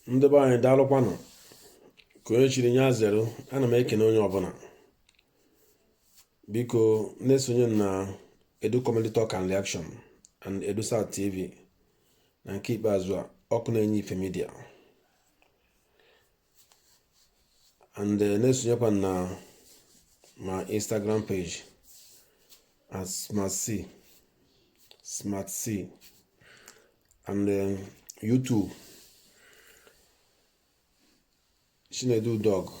Ndị be anyị daalụkwanụ ka onye chiri nye azero. Ana m ekene onye ọbụla biko na-esonye na Edu Comedy Talk and Reaction and EduSat TV na nke ikpeazụ a ọkụ na-enye ife media and na-esonyekwa na ma Instagram page as Smart C and YouTube Chinedu Dog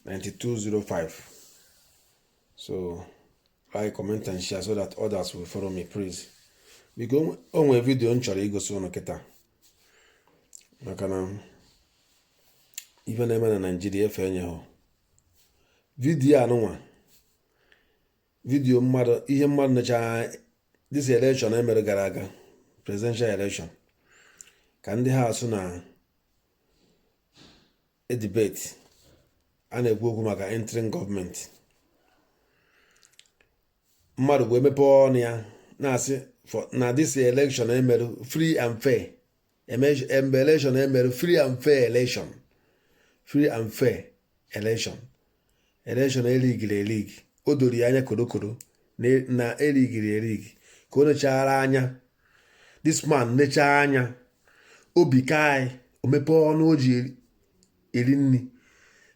9205. So like, comment and share so that others will follow me, please. Because onwe video nchọrọ igosi unu kịta maka na ife na-eme na Nigeria efe enyeghị video anụnwa video ihe mmadụ necha this election emere gara aga, presidential election, ka ndị ha asụ na a debate a na-ekwu okwu maka entering government. Mmadụ bụ emepe ọnụ ya na-asị na this election emere free and fair, election emere free and fair election eligiri o doro ya anya korokoro na eligiri ka o nechara anya, this man nechara anya obi kai o mepe ọnụ o ji eri nni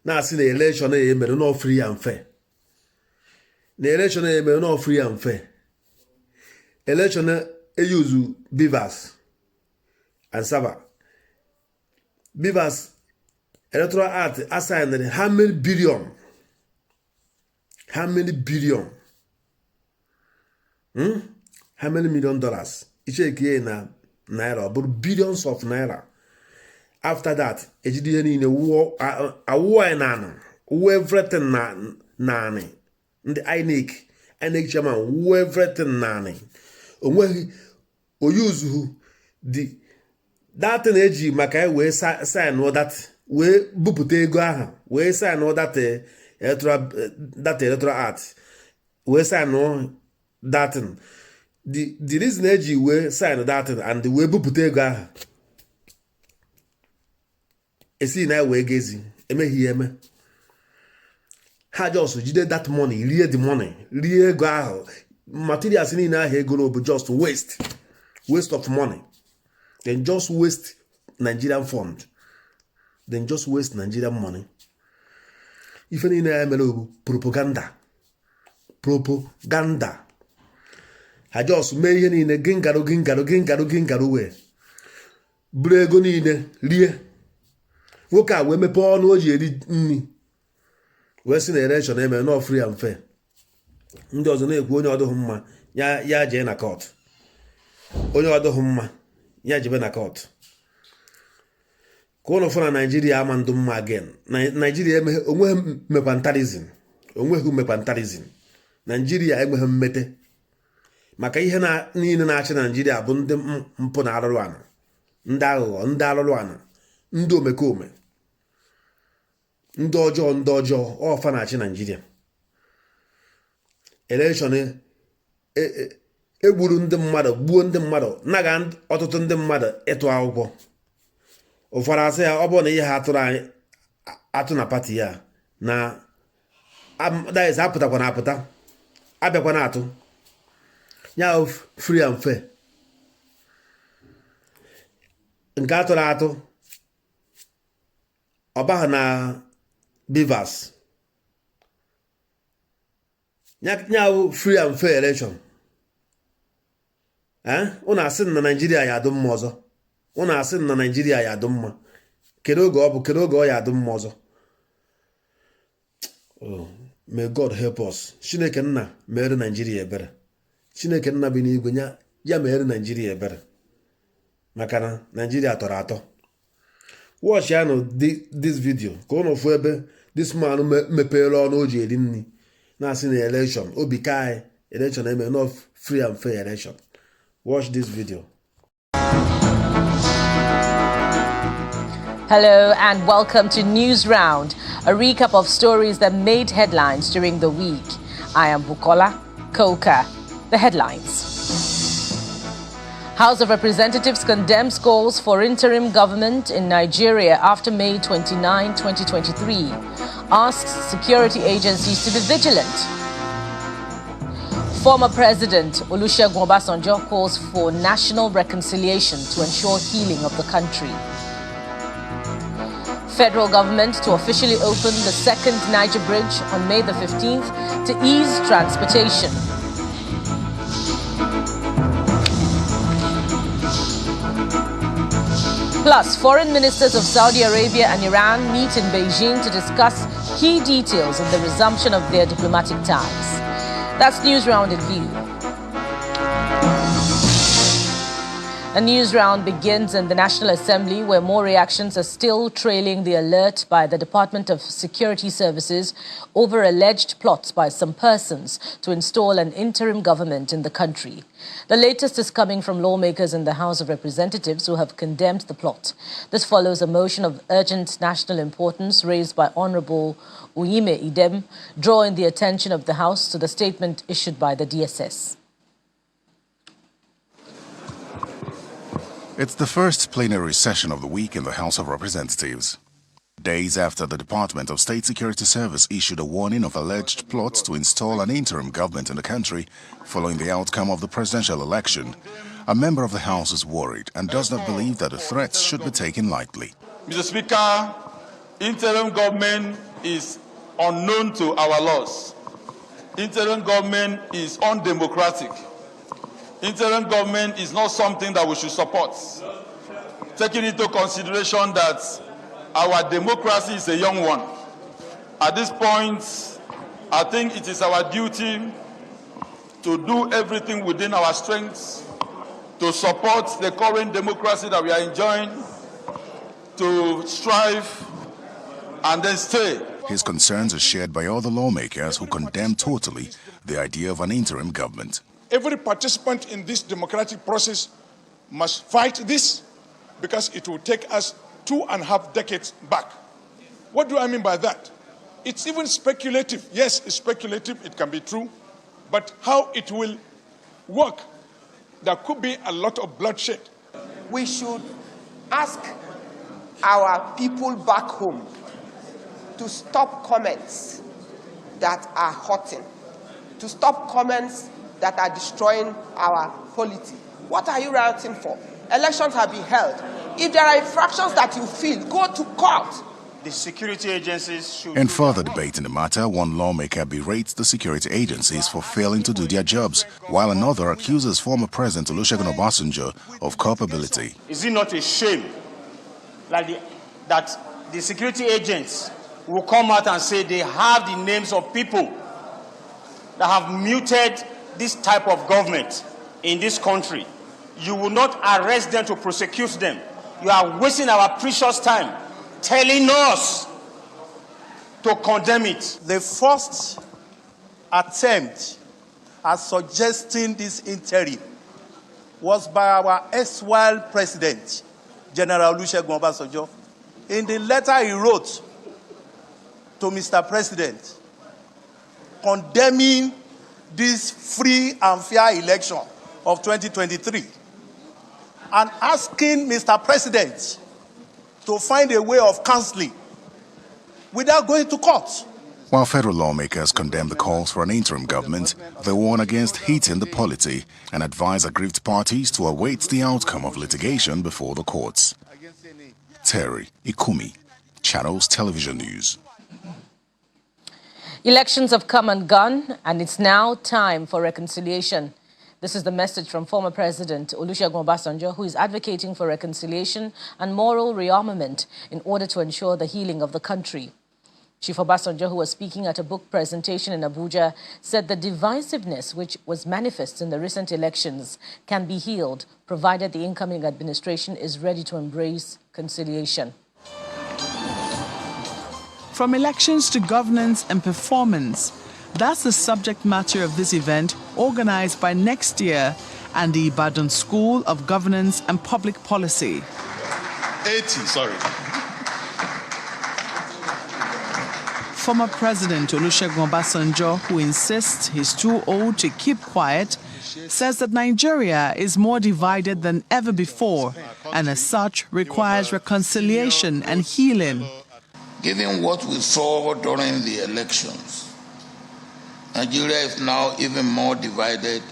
na-asị na election emere no free and fair, na election emere no free and fair, election use beavers and server. Beavers electoral act assigned how many billion how many million dollars icheke na naira, but billions of naira. After that ejidi niile awuo na everything na ndị INEC chairman wuo everything na onweghị oyuzu that na-eji maka wee sign that wee bupụta ego aha wee sign that electoral act wee sign that the reason eji wee sign that and wee bupụta ego aha esi na wee gezi emeghị eme ha just jide that money, rie the money, rie ego ahụ, materials niile ahụ ego bụ just waste of money. Then just waste Nigerian fund, then just waste Nigerian money. Ife niile ya mere bụ propaganda. Ha just mee ihe niile gingaro wee buru ego niile rie. Nwoke a wee mepe ọnụ o ji eri nni wee sị na election eme no free and fair. Ndị ọzọ na-ekwu onye ọdụghị mma ya jee na court, onye ọdụghị mma ya jebe na court. Ka ụlọ fọ na Nigeria ama ndụ mma again. Nigeria onweghị mepantalism. Nigeria enweghị mmete maka ihe niile na-achị na Nigeria bụ ndị mpụ na arụrụ ana, ndị aghụghọ, ndị arụrụ ana, ndị omekome, ndị ọjọọ ọfa na-achị Nigeria. Election egburu ndị mmadụ, gbuo ndị mmadụ, naga ọtụtụ ndị mmadụ ịtụ akwụkwọ. Ụfọdụ asị ya ọ bụrụ na ihe ha atụ na pati ya na daiz apụtakwa na apụta abịakwa na atụ ya free and fair. Nke atụ ọbaha na beavers nyawo free and fair election. Unu asị na Nigeria ya adụ mma ọzọ, unu asị na Nigeria ya adụ mma. Kedu oge ọ ya adụ mma ọzọ? May God help us. Chineke nna mere Nigeria ebere. Chineke nna bi n'igwe ya mere Nigeria ebere maka na Nigeria tọrọ atọ. Watch ya no this video ka unu fụ ebe this man mepere ọnụ o ji eri nni na-asị na election obi kai election eme no free and fair election. Watch this video. Hello and welcome to News Round, a recap of stories that made headlines during the week. I am Bukola Koka. The headlines. House of Representatives condemns calls for interim government in Nigeria after May 29, 2023. Asks security agencies to be vigilant. Former President Olusegun Obasanjo calls for national reconciliation to ensure healing of the country. Federal government to officially open the second Niger Bridge on May the 15th to ease transportation. Plus, foreign ministers of Saudi Arabia and Iran meet in Beijing to discuss key details in the resumption of their diplomatic ties. That's News Round in View. A news round begins in the National Assembly, where more reactions are still trailing the alert by the Department of Security Services over alleged plots by some persons to install an interim government in the country. The latest is coming from lawmakers in the House of Representatives who have condemned the plot. This follows a motion of urgent national importance raised by Honorable Uyime Idem, drawing the attention of the House to the statement issued by the DSS. It's the first plenary session of the week in the House of Representatives. Days after the Department of State Security Service issued a warning of alleged plots to install an interim government in the country following the outcome of the presidential election, a member of the House is worried and does not believe that the threats should be taken lightly. Mr. Speaker, interim government is unknown to our laws. Interim government is undemocratic. Interim government is not something that we should support, taking into consideration that our democracy is a young one. At this point, I think it is our duty to do everything within our strengths to support the current democracy that we are enjoying, to strive and then stay. His concerns are shared by other lawmakers who condemn totally the idea of an interim government. Every participant in this democratic process must fight this because it will take us 2.5 decades back. What do I mean by that? It's even speculative. Yes, it's speculative, it can be true, but how it will work, there could be a lot of bloodshed. We should ask our people back home to stop comments that are hurting, to stop comments that are destroying our polity. What are you rioting for? Elections have been held. If there are infractions that you feel, go to court. The security agencies should... In further debate in the matter, one lawmaker berates the security agencies for failing to do their jobs, while another accuses former President Olusegun Obasanjo of culpability. Is it not a shame that the security agents will come out and say they have the names of people that have muted this type of government in this country? You will not arrest them to prosecute them. You are wasting our precious time telling us to condemn it. The first attempt at suggesting this interim was by our erstwhile president, General Olusegun Obasanjo, in the letter he wrote to Mr. President condemning this free and fair election of 2023 and asking Mr. President to find a way of counseling without going to court. While federal lawmakers condemn the calls for an interim government, they warn against heating the polity and advise aggrieved parties to await the outcome of litigation before the courts. Terry Ikumi, Channels Television News. Elections have come and gone, and it's now time for reconciliation. This is the message from former President Olusegun Obasanjo, who is advocating for reconciliation and moral rearmament in order to ensure the healing of the country. Chief Obasanjo, who was speaking at a book presentation in Abuja, said the divisiveness which was manifest in the recent elections can be healed, provided the incoming administration is ready to embrace conciliation. From elections to governance and performance, that's the subject matter of this event organized by Next Year and the Ibadan School of Governance and Public Policy. Former President Olusegun Obasanjo, who insists he's too old to keep quiet, says that Nigeria is more divided than ever before and as such requires reconciliation and healing. Given what we saw during the elections, Nigeria is now even more divided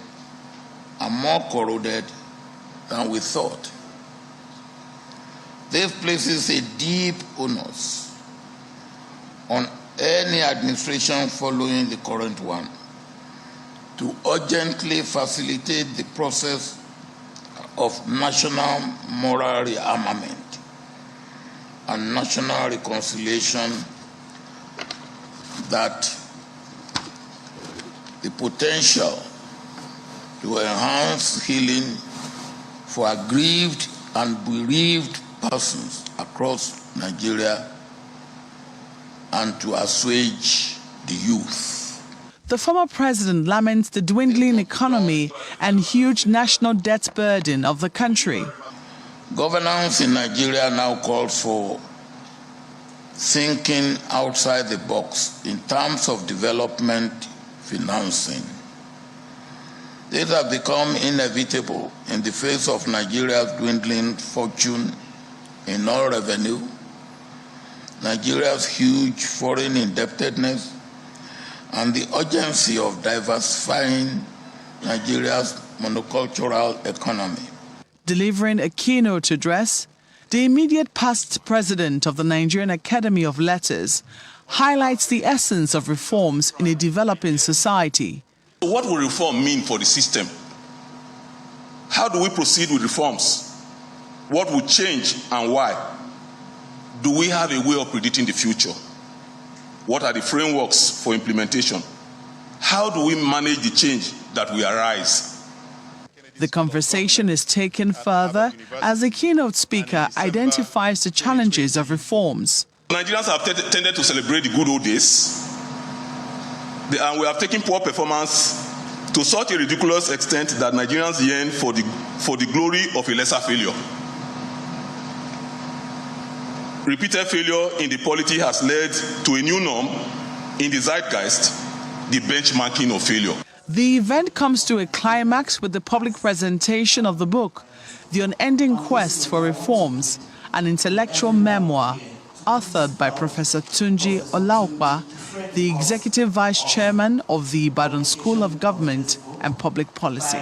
and more corroded than we thought. This places a deep onus on any administration following the current one to urgently facilitate the process of national moral rearmament and national reconciliation that the potential to enhance healing for aggrieved and bereaved persons across Nigeria and to assuage the youth. The former president laments the dwindling economy and huge national debt burden of the country. Governance in Nigeria now calls for thinking outside the box in terms of development financing. These have become inevitable in the face of Nigeria's dwindling fortune in oil revenue, Nigeria's huge foreign indebtedness, and the urgency of diversifying Nigeria's monocultural economy. Delivering a keynote address, the immediate past president of the Nigerian Academy of Letters highlights the essence of reforms in a developing society. What will reform mean for the system? How do we proceed with reforms? What will change and why? Do we have a way of predicting the future? What are the frameworks for implementation? How do we manage the change that will arise? The conversation is taken further as the keynote speaker identifies the challenges of reforms. Nigerians have tended to celebrate the good old days, and we have taken poor performance to such a ridiculous extent that Nigerians yearn for the glory of a lesser failure. Repeated failure in the polity has led to a new norm in the zeitgeist, the benchmarking of failure. The event comes to a climax with the public presentation of the book, The Unending Quest for Reforms, an intellectual memoir authored by Professor Tunji Olaokpa, the Executive Vice Chairman of the Ibadan School of Government and Public Policy.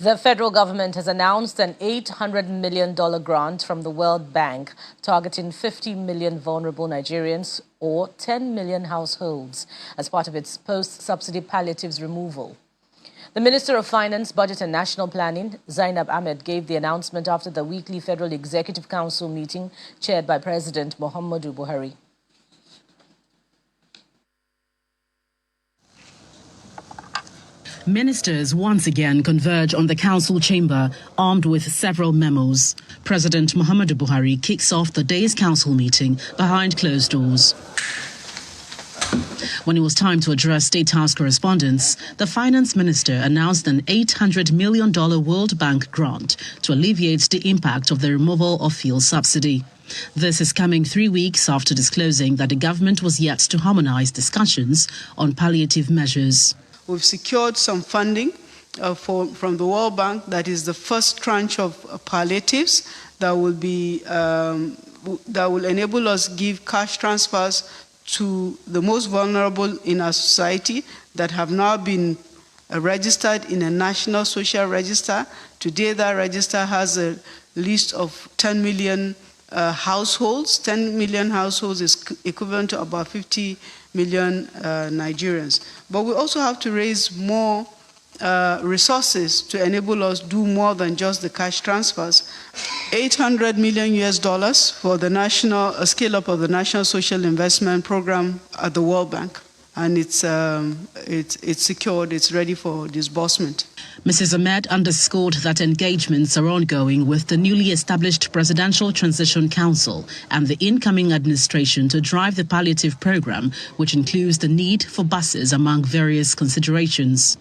The federal government has announced an $800 million grant from the World Bank targeting 50 million vulnerable Nigerians or 10 million households as part of its post-subsidy palliatives removal. The Minister of Finance, Budget and National Planning, Zainab Ahmed, gave the announcement after the weekly Federal Executive Council meeting chaired by President Muhammadu Buhari. Ministers once again converge on the council chamber, armed with several memos. President Muhammadu Buhari kicks off the day's council meeting behind closed doors. When it was time to address State House correspondents, the finance minister announced an $800 million World Bank grant to alleviate the impact of the removal of fuel subsidy. This is coming 3 weeks after disclosing that the government was yet to harmonize discussions on palliative measures. We've secured some funding from the World Bank. That is the first tranche of palliatives that will enable us to give cash transfers to the most vulnerable in our society that have now been registered in a national social register. Today, that register has a list of 10 million households. 10 million households is equivalent to about 50 million Nigerians. But we also have to raise more resources to enable us to do more than just the cash transfers. $800 million for the national scale-up of the National Social Investment Program at the World Bank. And it's secured, it's ready for disbursement. Mrs. Ahmed underscored that engagements are ongoing with the newly established Presidential Transition Council and the incoming administration to drive the palliative program, which includes the need for buses among various considerations.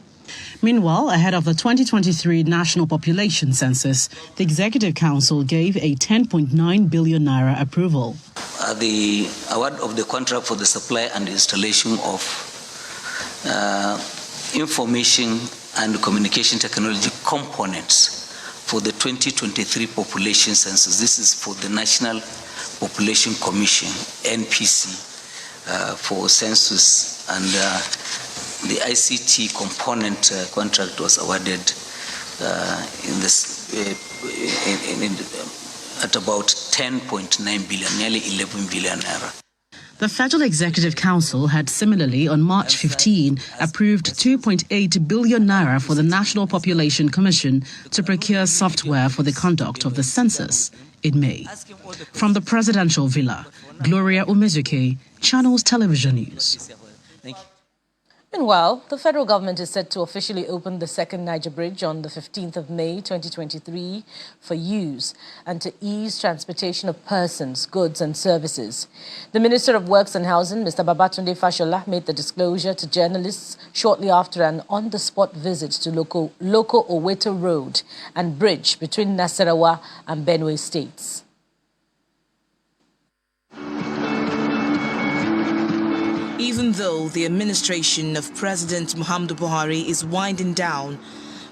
Meanwhile, ahead of the 2023 National Population Census, the Executive Council gave a 10.9 billion naira approval. The award of the contract for the supply and installation of information and communication technology components for the 2023 population census. This is for the National Population Commission, NPC, for census, and the ICT component contract was awarded at about 10.9 billion, nearly 11 billion naira. The Federal Executive Council had similarly, on March 15, approved 2.8 billion naira for the National Population Commission to procure software for the conduct of the census in May. From the Presidential Villa, Gloria Umezuke, Channels Television News. Meanwhile, the federal government is set to officially open the second Niger Bridge on the 15th of May 2023 for use and to ease transportation of persons, goods and services. The Minister of Works and Housing, Mr. Babatunde Fashola, made the disclosure to journalists shortly after an on-the-spot visit to Loco Oweto Road and Bridge between Nasarawa and Benue states. Even though the administration of President Muhammadu Buhari is winding down,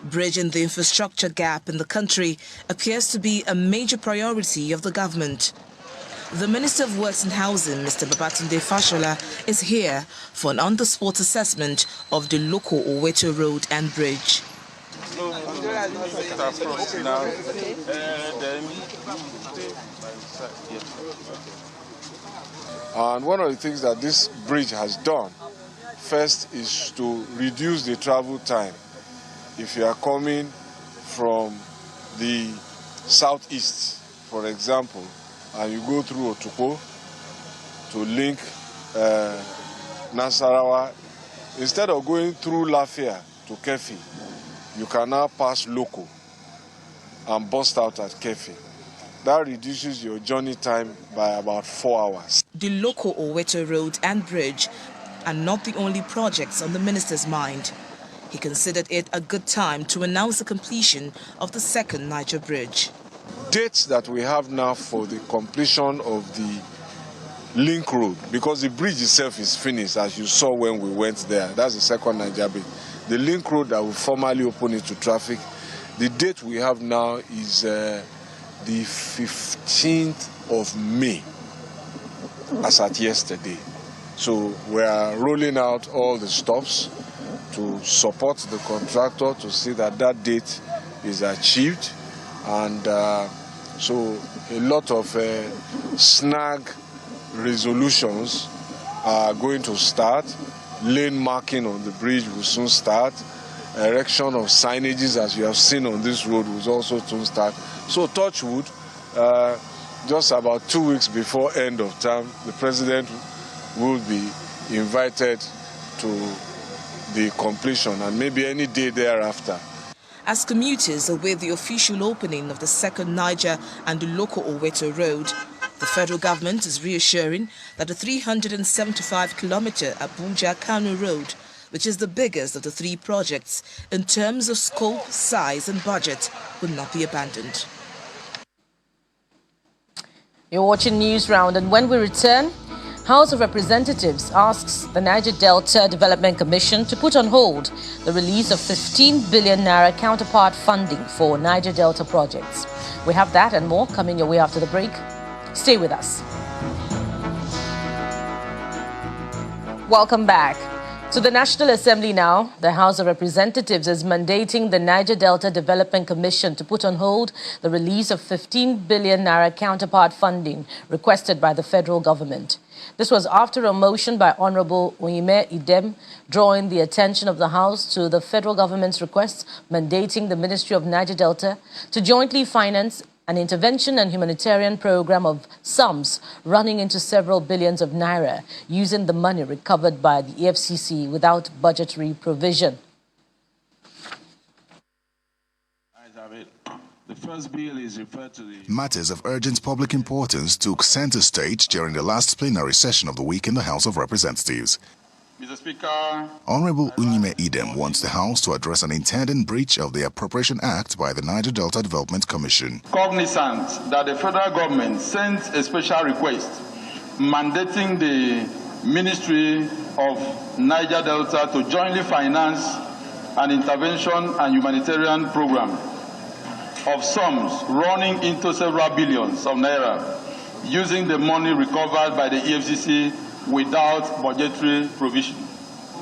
bridging the infrastructure gap in the country appears to be a major priority of the government. The Minister of Works and Housing, Mr. Babatunde Fashola, is here for an on-the-spot assessment of the Loco Oweto Road and Bridge. And one of the things that this bridge has done, first, is to reduce the travel time. If you are coming from the southeast, for example, and you go through Otukpo to link Nasarawa, instead of going through Lafia to Kefi, you can now pass Loco and bust out at Kefi. That reduces your journey time by about 4 hours. The Loco Oweto Road and Bridge are not the only projects on the minister's mind. He considered it a good time to announce the completion of the second Niger Bridge. Dates that we have now for the completion of the link road, because the bridge itself is finished, as you saw when we went there. That's the second Niger Bridge. The link road that will formally open it to traffic, the date we have now is the 15th of May, as at yesterday. So we are rolling out all the stops to support the contractor to see that that date is achieved. And so a lot of snag resolutions are going to start. Lane marking on the bridge will soon start. Erection of signages, as you have seen on this road, will also soon start. So touch wood, just about 2 weeks before end of term, the president will be invited to the completion, and maybe any day thereafter. As commuters await the official opening of the second Niger and the Loco Oweto Road, the federal government is reassuring that the 375-kilometer Abuja-Kano Road, which is the biggest of the three projects in terms of scope, size and budget, will not be abandoned. You're watching News Round, and when we return, House of Representatives asks the Niger Delta Development Commission to put on hold the release of 15 billion naira counterpart funding for Niger Delta projects. We have that and more coming your way after the break. Stay with us. Welcome back. To the National Assembly now, the House of Representatives is mandating the Niger Delta Development Commission to put on hold the release of 15 billion naira counterpart funding requested by the federal government. This was after a motion by Honorable Oyime Idem drawing the attention of the House to the federal government's request mandating the Ministry of Niger Delta to jointly finance an intervention and humanitarian program of sums running into several billions of naira using the money recovered by the EFCC without budgetary provision. The first bill is referred to the... Matters of urgent public importance took center stage during the last plenary session of the week in the House of Representatives. Mr. Speaker. Honorable Unyime Idem wants the House to address an intended breach of the Appropriation Act by the Niger Delta Development Commission. Cognizant that the federal government sent a special request mandating the Ministry of Niger Delta to jointly finance an intervention and humanitarian program of sums running into several billions of naira using the money recovered by the EFCC without budgetary provision.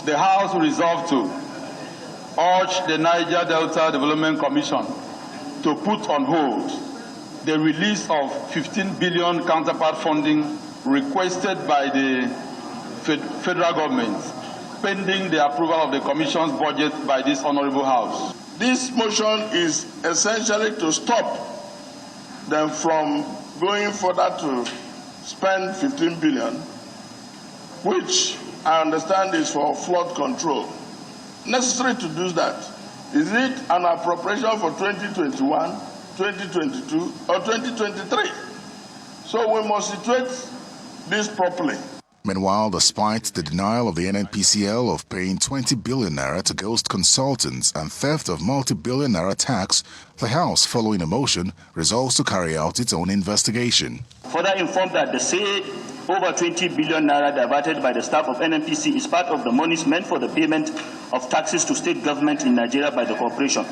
The House resolved to urge the Niger Delta Development Commission to put on hold the release of 15 billion counterpart funding requested by the federal government, pending the approval of the Commission's budget by this Honorable House. This motion is essentially to stop them from going further to spend 15 billion, which I understand is for flood control. Necessary to do that. Is it an appropriation for 2021, 2022, or 2023? So we must situate this properly. Meanwhile, despite the denial of the NNPCL of paying 20 billion naira to ghost consultants and theft of multi-billion naira tax, the House, following a motion, resolves to carry out its own investigation. Further informed that the say over 20 billion naira diverted by the staff of NNPC is part of the monies meant for the payment of taxes to state government in Nigeria by the corporation.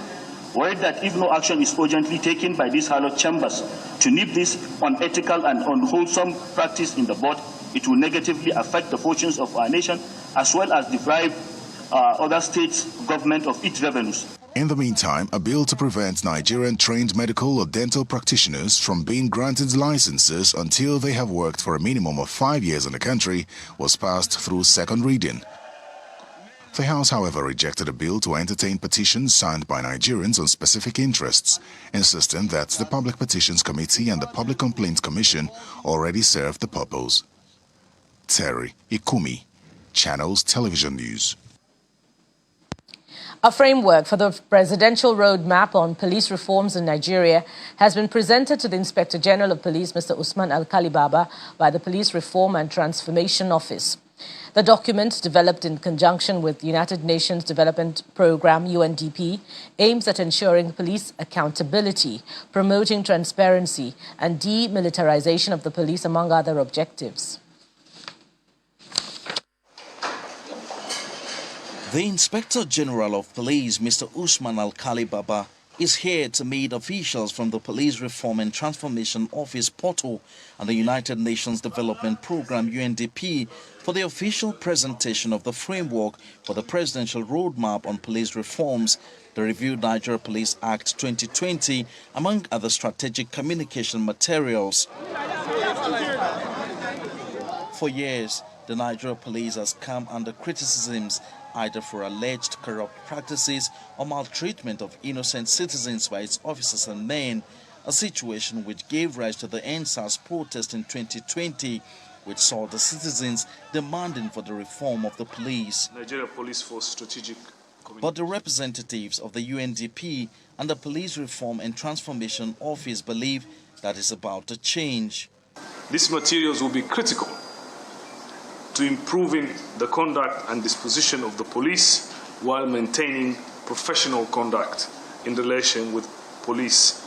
Worried that if no action is urgently taken by these hallowed chambers to nip this unethical and unwholesome practice in the bud, it will negatively affect the fortunes of our nation as well as deprive other states' government of its revenues. In the meantime, a bill to prevent Nigerian-trained medical or dental practitioners from being granted licenses until they have worked for a minimum of 5 years in the country was passed through second reading. The House, however, rejected a bill to entertain petitions signed by Nigerians on specific interests, insisting that the Public Petitions Committee and the Public Complaints Commission already served the purpose. Terry Ikumi, Channels Television News. A framework for the presidential roadmap on police reforms in Nigeria has been presented to the Inspector General of Police, Mr. Usman Alkali Baba, by the Police Reform and Transformation Office. The document, developed in conjunction with the United Nations Development Programme, UNDP, aims at ensuring police accountability, promoting transparency, and demilitarization of the police, among other objectives. The Inspector General of Police, Mr. Usman Alkali Baba, is here to meet officials from the Police Reform and Transformation Office portal and the United Nations Development Programme, UNDP, for the official presentation of the framework for the Presidential Roadmap on Police Reforms, the reviewed Nigeria Police Act 2020, among other strategic communication materials. For years, the Nigeria Police has come under criticisms either for alleged corrupt practices or maltreatment of innocent citizens by its officers and men, a situation which gave rise to the NSAS protest in 2020, which saw the citizens demanding for the reform of the police. Nigeria Police Force Strategic Communication. But the representatives of the UNDP and the Police Reform and Transformation Office believe that is about to change. These materials will be critical to improving the conduct and disposition of the police while maintaining professional conduct in relation with police,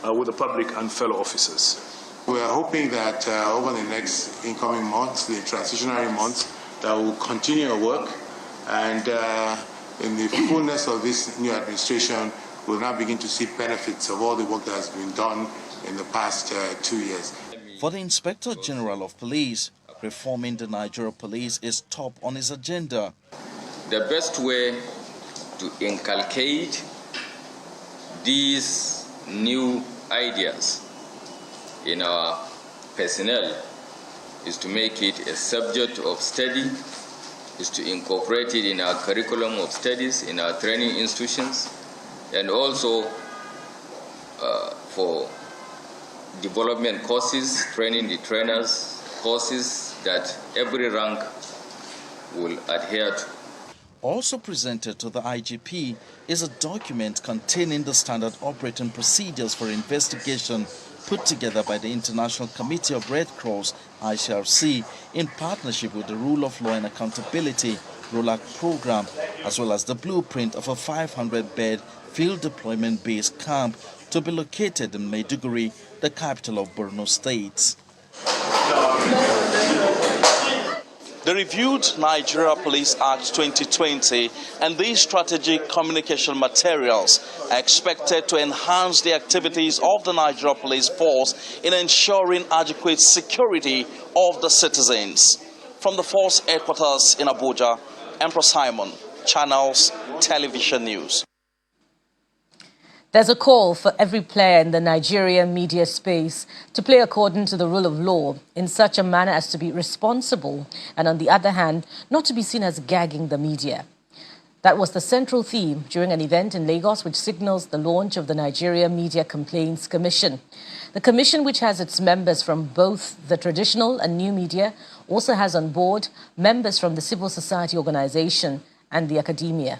with the public and fellow officers. We are hoping that over the next incoming months, the transitionary months, that we'll continue our work, and in the fullness of this new administration, we'll now begin to see benefits of all the work that has been done in the past 2 years. For the Inspector General of Police, reforming the Nigeria Police is top on his agenda. The best way to inculcate these new ideas in our personnel is to make it a subject of study, is to incorporate it in our curriculum of studies, in our training institutions, and also for development courses, training the trainers, courses that every rank will adhere to. Also presented to the IGP is a document containing the standard operating procedures for investigation put together by the International Committee of Red Cross, ICRC, in partnership with the Rule of Law and Accountability rollout program, as well as the blueprint of a 500-bed field deployment base camp to be located in Maiduguri, the capital of Borno State. The reviewed Nigeria Police Act 2020 and these strategic communication materials are expected to enhance the activities of the Nigeria Police Force in ensuring adequate security of the citizens. From the force headquarters in Abuja, Emperor Simon, Channels Television News. There's a call for every player in the Nigerian media space to play according to the rule of law in such a manner as to be responsible and, on the other hand, not to be seen as gagging the media. That was the central theme during an event in Lagos which signals the launch of the Nigeria Media Complaints Commission. The commission, which has its members from both the traditional and new media, also has on board members from the civil society organization and the academia.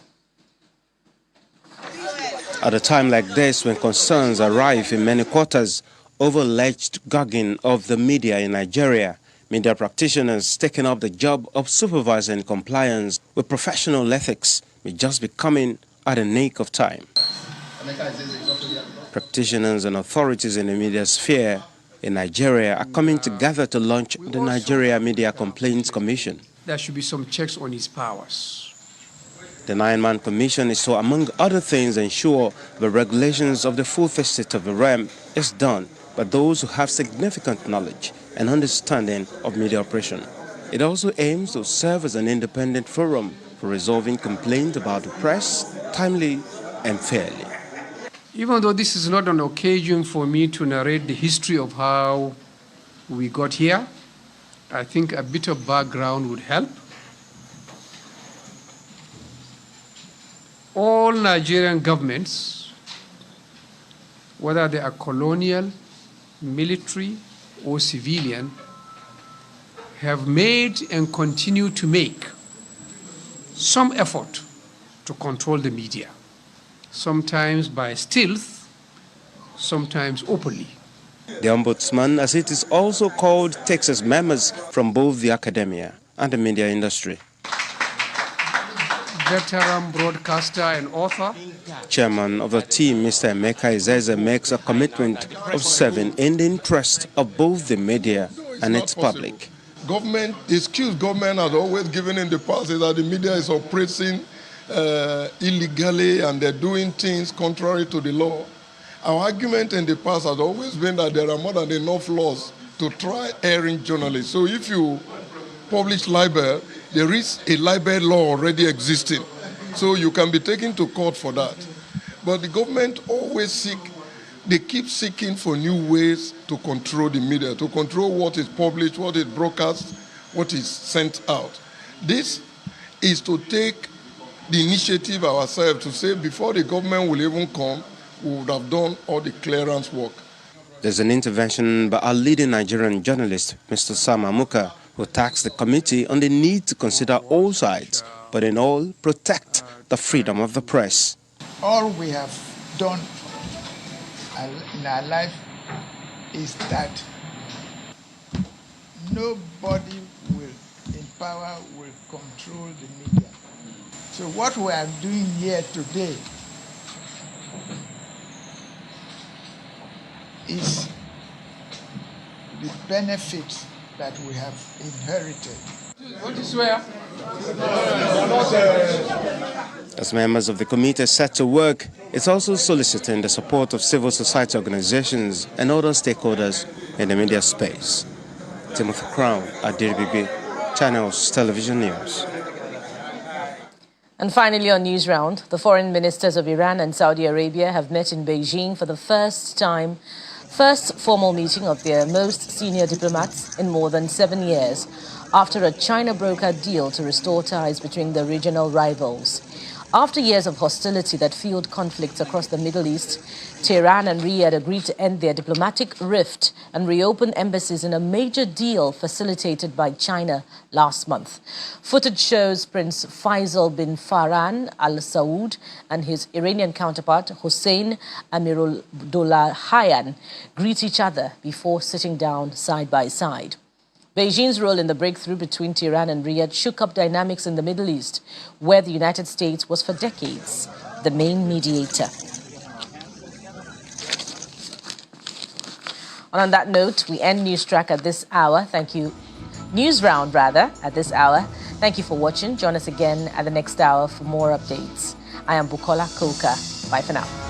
At a time like this, when concerns are rife in many quarters over alleged gagging of the media in Nigeria, media practitioners taking up the job of supervising compliance with professional ethics may just be coming at the nick of time. Practitioners and authorities in the media sphere in Nigeria are coming together to launch the Nigeria Media Complaints Commission. There should be some checks on his powers. The 9-man commission is to, among other things, ensure the regulations of the full facet of the realm is done by those who have significant knowledge and understanding of media operation. It also aims to serve as an independent forum for resolving complaints about the press timely and fairly. Even though this is not an occasion for me to narrate the history of how we got here, I think a bit of background would help. All Nigerian governments, whether they are colonial, military, or civilian, have made and continue to make some effort to control the media, sometimes by stealth, sometimes openly. The Ombudsman, as it is also called, takes its members from both the academia and the media industry. Veteran broadcaster and author. Chairman of the team, Mr. Emeka Izeze, makes a commitment of serving in the interest of both the media and its public. The excuse government has always given in the past is that the media is operating illegally and they're doing things contrary to the law. Our argument in the past has always been that there are more than enough laws to try erring journalists. So if you publish libel, there is a libel law already existing. So you can be taken to court for that. But the government always keep seeking for new ways to control the media, to control what is published, what is broadcast, what is sent out. This is to take the initiative ourselves to say before the government will even come, we would have done all the clearance work. There's an intervention by our leading Nigerian journalist, Mr. Sam Amuka, who tasked the committee on the need to consider all sides, but in all, protect the freedom of the press. All we have done in our life is that nobody in power will control the media. So what we are doing here today is the benefit that we have inherited. As members of the committee set to work, it's also soliciting the support of civil society organizations and other stakeholders in the media space. Timothy Crown at DBB, Channels Television News. And finally on News Round, the foreign ministers of Iran and Saudi Arabia have met in Beijing for the first formal meeting of their most senior diplomats in more than 7 years, after a China-brokered deal to restore ties between the regional rivals. After years of hostility that fueled conflicts across the Middle East, Tehran and Riyadh agreed to end their diplomatic rift and reopen embassies in a major deal facilitated by China last month. Footage shows Prince Faisal bin Farhan Al Saud and his Iranian counterpart Hossein Amirabdollahian greet each other before sitting down side by side. Beijing's role in the breakthrough between Tehran and Riyadh shook up dynamics in the Middle East, where the United States was for decades the main mediator. And on that note, we end News Track at this hour. Thank you. News Round, rather, at this hour. Thank you for watching. Join us again at the next hour for more updates. I am Bukola Koka. Bye for now.